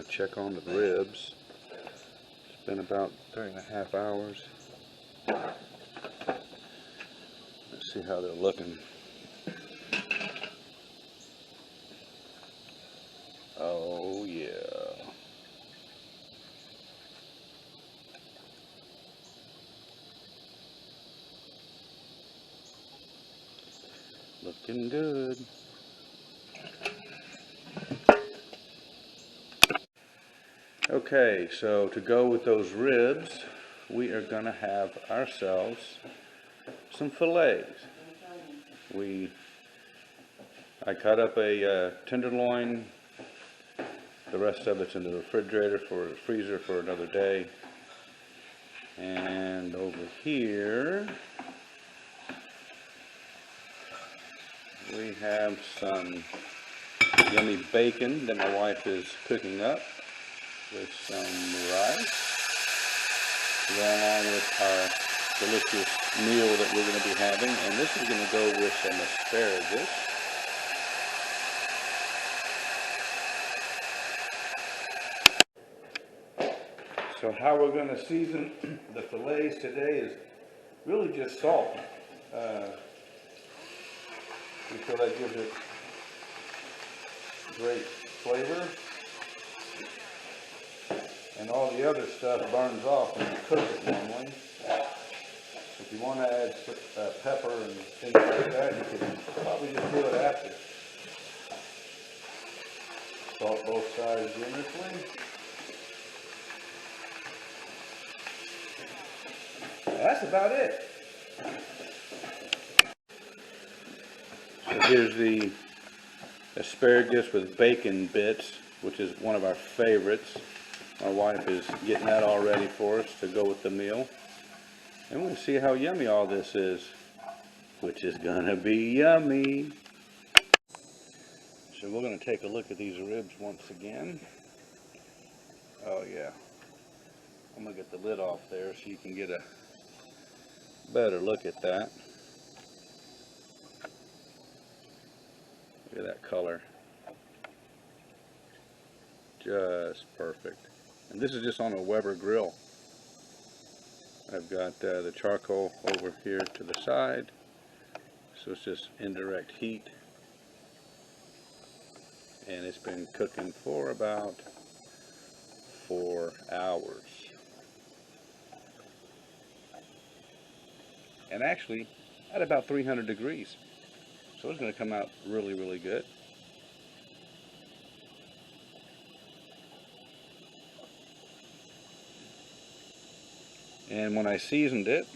check on the ribs. It's been about 3.5 hours. Let's see how they're looking. Oh yeah. Looking good. Okay, so to go with those ribs, we are going to have ourselves some fillets. I cut up a tenderloin. The rest of it's in the refrigerator for freezer for another day. And over here we have some yummy bacon that my wife is cooking up with some rice, along with our delicious meal that we're going to be having. And this is going to go with some asparagus. So how we're going to season the fillets today is really just salt. We feel that gives it great flavor. And all the other stuff burns off when you cook it normally. If you want to add pepper and things like that, you can probably just do it after. Salt both sides generously. That's about it. So here's the asparagus with bacon bits, which is one of our favorites. My wife is getting that all ready for us to go with the meal. And we'll see how yummy all this is, which is gonna be yummy. So we're gonna take a look at these ribs once again. Oh yeah. I'm gonna get the lid off there so you can get a better look at that. Look at that color. Just perfect. And this is just on a Weber grill. I've got the charcoal over here to the side, so it's just indirect heat. And it's been cooking for about 4 hours. And actually at about 300 degrees. So it's going to come out really, really good. And when I seasoned it,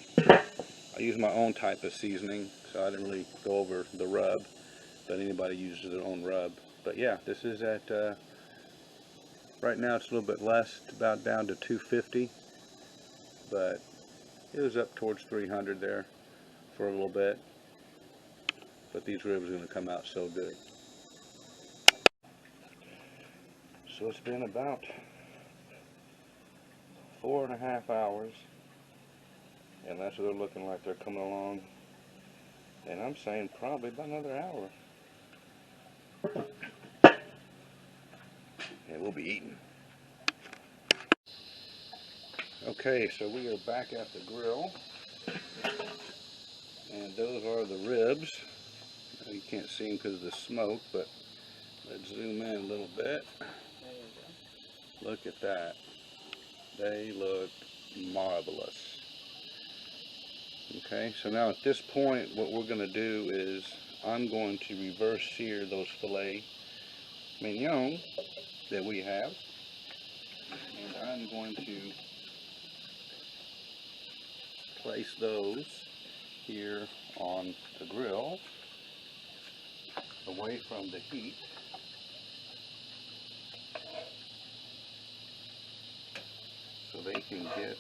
I used my own type of seasoning, so I didn't really go over the rub, but anybody uses their own rub. But yeah, this is at, right now it's a little bit less, it's about down to 250, but it was up towards 300 there for a little bit. But these ribs are going to come out so good. So it's been about 4.5 hours. And that's what they're looking like. They're coming along. And I'm saying probably about another hour. And we'll be eating. Okay, so we are back at the grill. And those are the ribs. You can't see them because of the smoke, but let's zoom in a little bit. There you go. Look at that. They look marvelous. Okay, so now at this point what we're going to do is I'm going to reverse sear those filet mignon that we have, and I'm going to place those here on the grill away from the heat. So they can get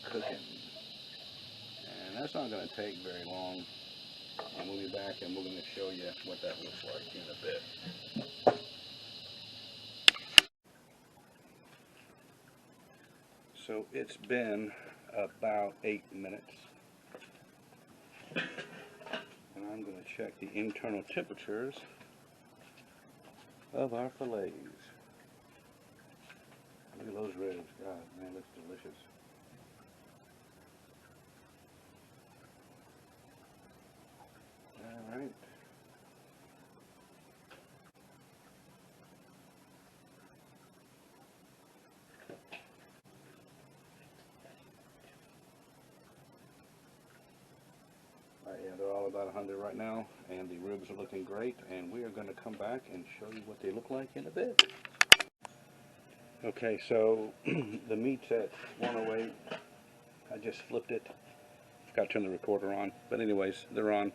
cooking. And that's not going to take very long. And we'll be back and we're going to show you what that looks like in a bit. So it's been about 8 minutes. And I'm going to check the internal temperatures of our fillets. Look at those ribs. God, man, looks delicious. All right. Yeah, they're all about 100 right now, and the ribs are looking great, and we are going to come back and show you what they look like in a bit. Okay, so the meat's at 108. I just flipped it. Forgot to turn the recorder on, but anyways, they're on.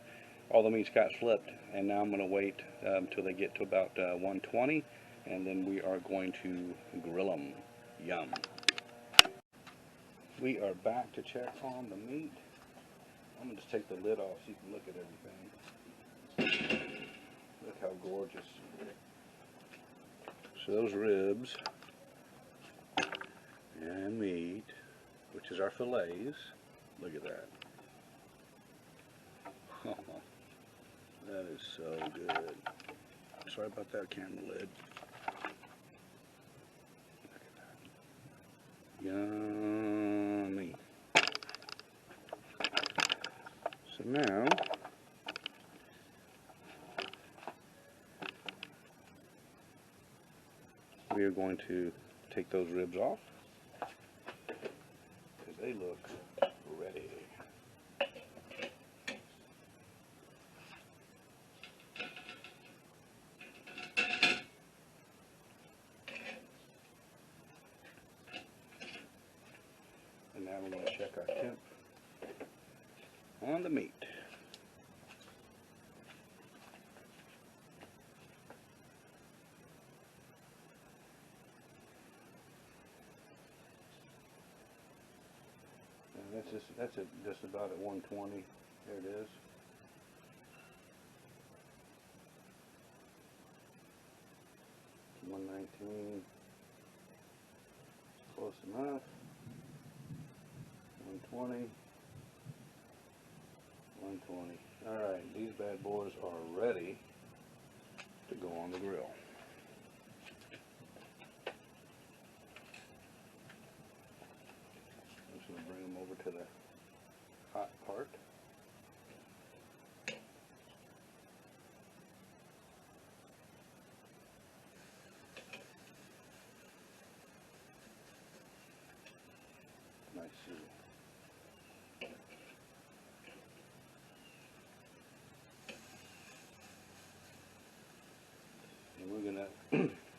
All the meats got flipped, and now I'm going to wait until they get to about 120, and then we are going to grill them. Yum. We are back to check on the meat. I'm going to just take the lid off so you can look at everything. Look how gorgeous. So those ribs and meat, which is our fillets. Look at that. Oh, that is so good. Sorry about that camera lid. Look at that. Yummy. So now we are going to take those ribs off because they look ready. And now we're going to check our temp on the meat. That's just about at 120. There it is. It's 119. Close enough. 120. 120. Alright, these bad boys are ready to go on the grill. I'm just going to bring them over to the hot part. Nice. And we're going to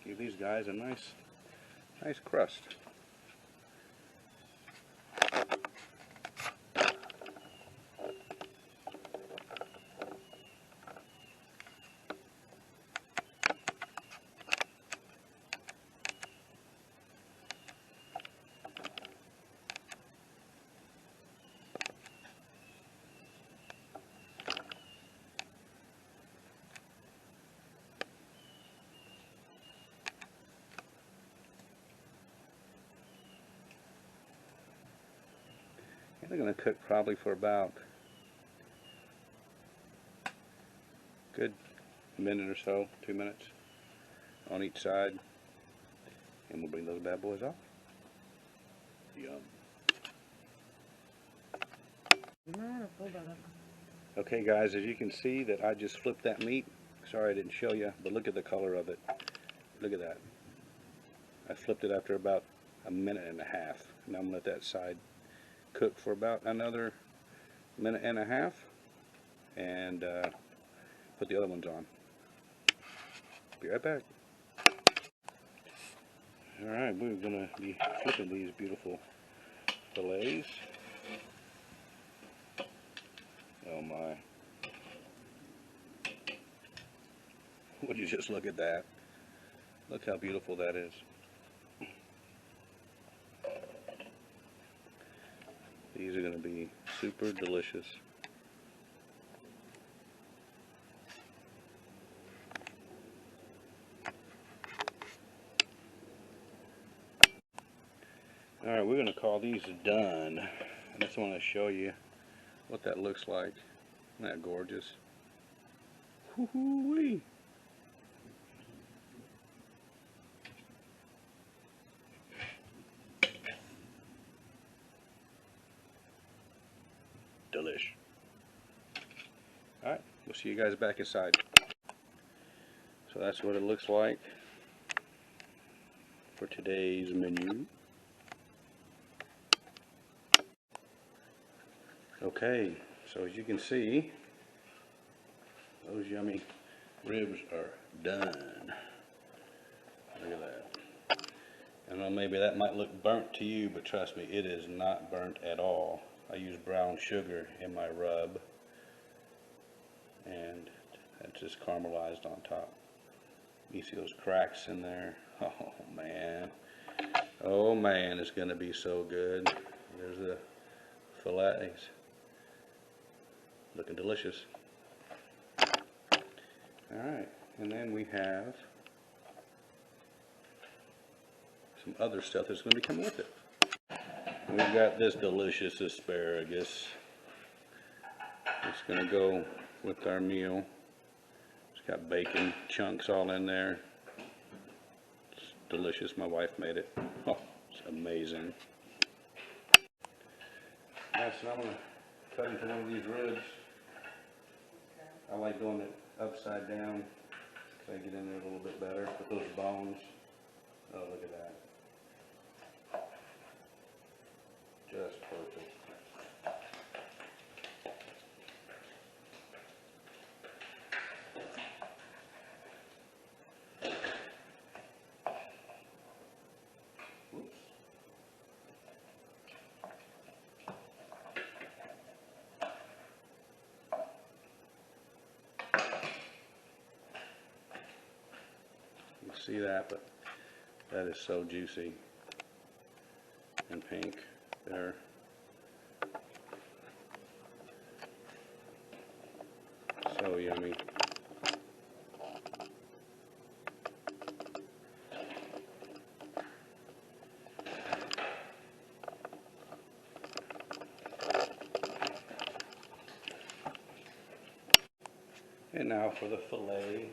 give these guys a nice crust. And they're going to cook probably for about a good minute or so, 2 minutes on each side. And we'll bring those bad boys off. Yum. Okay guys, as you can see that I just flipped that meat. Sorry I didn't show you, but look at the color of it. Look at that. I flipped it after about a minute and a half. Now I'm going to let that side cook for about another minute and a half and put the other ones on. Be right back. Alright, we're going to be flipping these beautiful fillets. Oh my. Would you just look at that? Look how beautiful that is. These are going to be super delicious. Alright, we're going to call these done. I just want to show you what that looks like. Isn't that gorgeous? Woo-hoo-wee! see you guys back inside. So that's what it looks like for today's menu. Okay, so as you can see, those yummy ribs are done. Look at that. I know maybe that might look burnt to you, but trust me, it is not burnt at all. I use brown sugar in my rub, and that's just caramelized on top. You see those cracks in there? Oh man. Oh man, it's gonna be so good. There's the fillets. Looking delicious. Alright, and then we have some other stuff that's going to be coming with it. We've got this delicious asparagus. It's going to go with our meal. It's got bacon chunks all in there. It's delicious. My wife made it. Oh, it's amazing. Alright, so I'm going to cut into one of these ribs. I like doing it upside down so I get in there a little bit better with those bones. Oh, look at that. Just perfect. Whoops. You can see that, but that is so juicy and pink there. So yummy. And now for the fillet.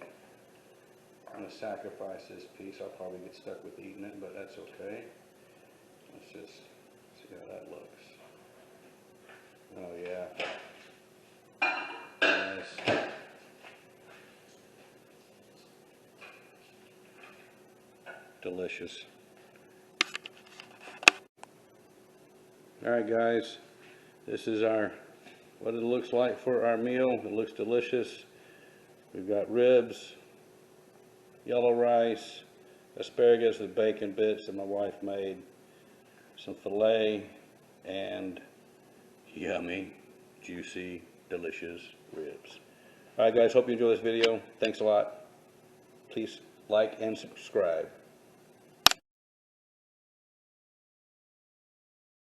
I'm going to sacrifice this piece. I'll probably get stuck with eating it, but that's okay. Let's just see how that looks. Oh yeah. Nice. Delicious. Alright guys, this is what it looks like for our meal. It looks delicious. We've got ribs, yellow rice, asparagus with bacon bits that my wife made, some filet, and yummy, juicy, delicious ribs. Alright guys, hope you enjoy this video. Thanks a lot. Please like and subscribe.